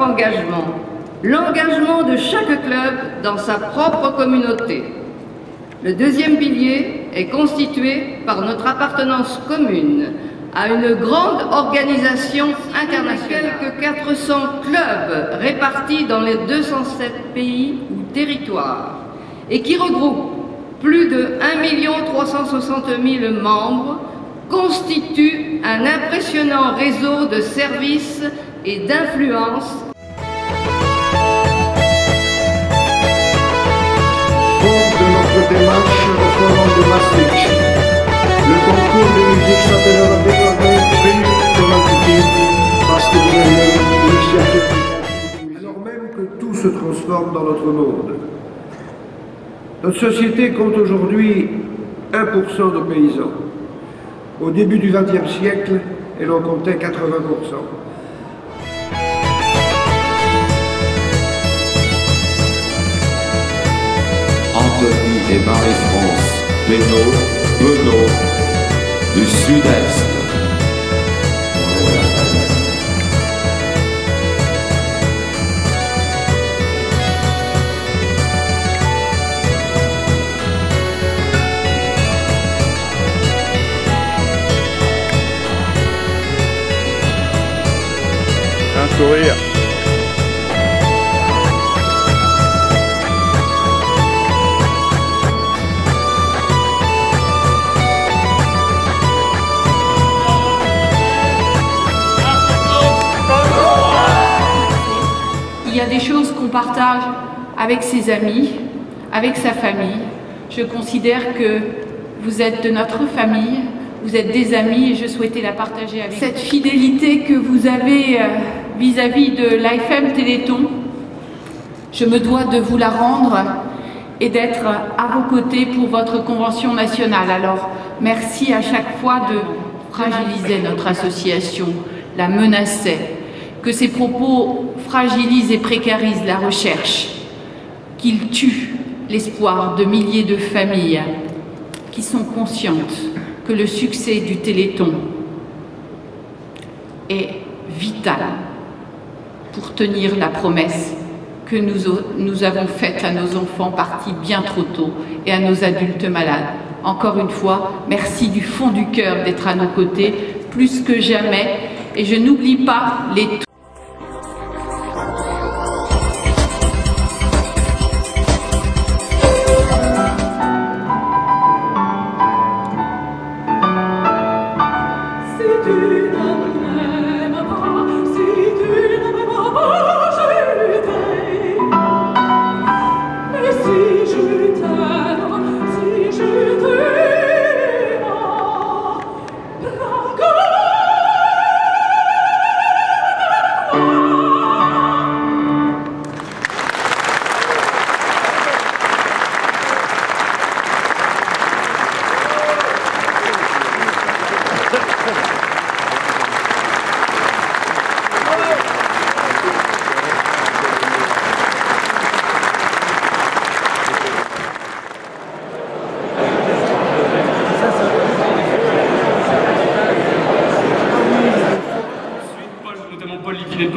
engagement, l'engagement de chaque club dans sa propre communauté. Le deuxième pilier est constitué par notre appartenance commune à une grande organisation internationale, quelques 400 clubs répartis dans les 207 pays ou territoires et qui regroupe plus de 1 360 000 membres, constitue un impressionnant réseau de services et d'influence. Fort de notre démarche au forum de Maastricht, le concours de musique s'appellera désormais Prix de l'Antiquité parce que vous avez l'initiative. Alors même que tout se transforme dans notre monde. Notre société compte aujourd'hui 1% de paysans. Au début du XXe siècle, elle en comptait 80%. Anthony et Marie-France Benoît du Sud-Est. Un sourire. Il y a des choses qu'on partage avec ses amis, avec sa famille. Je considère que vous êtes de notre famille, vous êtes des amis et je souhaitais la partager avec vous. Cette fidélité que vous avez vis-à-vis de l'AFM Téléthon, je me dois de vous la rendre et d'être à vos côtés pour votre convention nationale. Alors, merci à chaque fois de fragiliser notre association, la menacer, que ces propos fragilisent et précarisent la recherche, qu'ils tuent l'espoir de milliers de familles qui sont conscientes que le succès du Téléthon est vital pour tenir la promesse que nous avons faite à nos enfants partis bien trop tôt et à nos adultes malades. Encore une fois, merci du fond du cœur d'être à nos côtés, plus que jamais, et je n'oublie pas les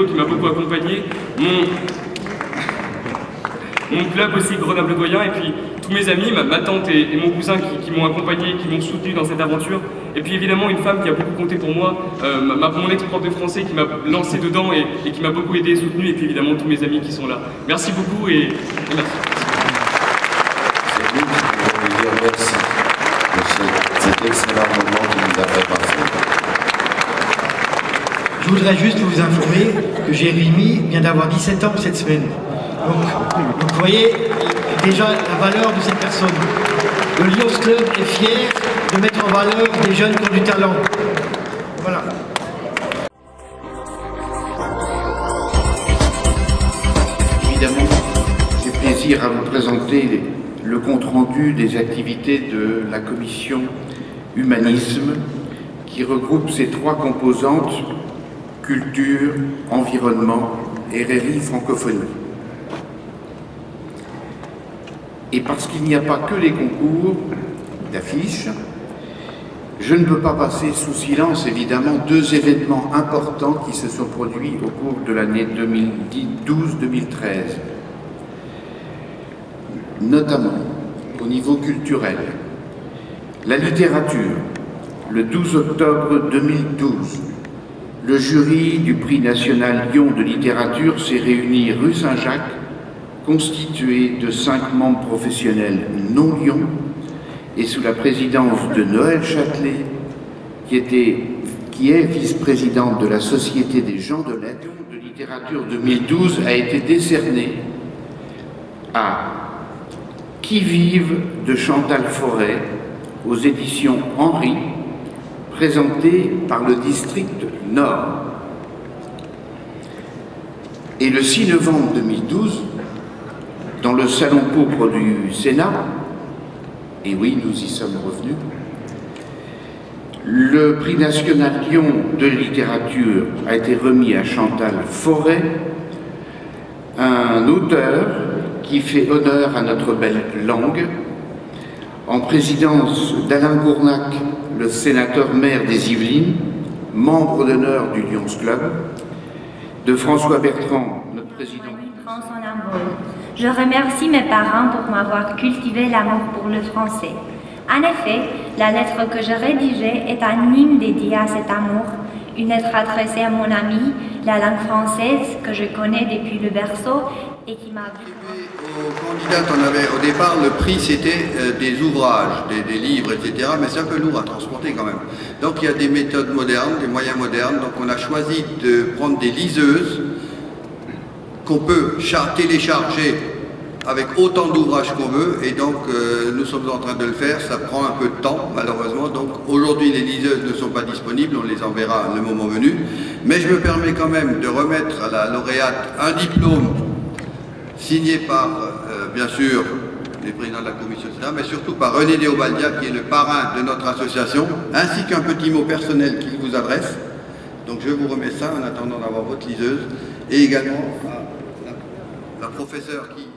qui m'a beaucoup accompagné, mon club aussi, Grenoble-Goyen, et puis tous mes amis, ma tante et mon cousin qui m'ont accompagné, qui m'ont soutenu dans cette aventure, et puis évidemment une femme qui a beaucoup compté pour moi, mon ex-prof de français qui m'a lancé dedans et qui m'a beaucoup aidé et soutenu, et puis évidemment tous mes amis qui sont là. Merci beaucoup et merci. C'est nous qui pouvons vous dire merci de cet excellent moment qui nous a fait passer. Je voudrais juste vous informer que Jérémy vient d'avoir 17 ans cette semaine. Donc vous voyez déjà la valeur de cette personne. Le Lions Club est fier de mettre en valeur des jeunes qui ont du talent. Voilà. Évidemment, j'ai plaisir à vous présenter le compte-rendu des activités de la commission Humanisme qui regroupe ces trois composantes: culture, environnement et RRI francophonie. Et parce qu'il n'y a pas que les concours d'affiches, Je ne peux pas passer sous silence, évidemment, deux événements importants qui se sont produits au cours de l'année 2012-2013, notamment au niveau culturel. La littérature, le 12 octobre 2012, le jury du prix national Lyon de littérature s'est réuni rue Saint-Jacques, constitué de 5 membres professionnels non Lyon, et sous la présidence de Noël Châtelet, qui est vice-présidente de la Société des gens de lettres de littérature 2012, a été décerné à Qui vive de Chantal Forêt aux éditions Henry, présenté par le district Nord. Et le 6 novembre 2012, dans le salon pourpre du Sénat, et oui, nous y sommes revenus, le prix national Lyon de littérature a été remis à Chantal Forêt, un auteur qui fait honneur à notre belle langue, en présidence d'Alain Gournac, le sénateur maire des Yvelines, membre d'honneur du Lions Club, de François Bertrand, notre président. Je remercie mes parents pour m'avoir cultivé l'amour pour le français. En effet, la lettre que je rédigeais est un hymne dédié à cet amour, une lettre adressée à mon ami, la langue française que je connais depuis le berceau et qui m'a vu. Aux candidates, on avait au départ le prix, c'était des ouvrages, des livres, etc. Mais c'est un peu lourd à transporter quand même. Donc il y a des méthodes modernes, des moyens modernes. Donc on a choisi de prendre des liseuses qu'on peut télécharger avec autant d'ouvrages qu'on veut, et donc nous sommes en train de le faire. Ça prend un peu de temps malheureusement, donc aujourd'hui les liseuses ne sont pas disponibles, on les enverra le moment venu, mais je me permets quand même de remettre à la lauréate un diplôme signé par bien sûr les présidents de la commission, etc., mais surtout par René Déobaldia, qui est le parrain de notre association, ainsi qu'un petit mot personnel qu'il vous adresse. Donc je vous remets ça en attendant d'avoir votre liseuse, et également à la professeure qui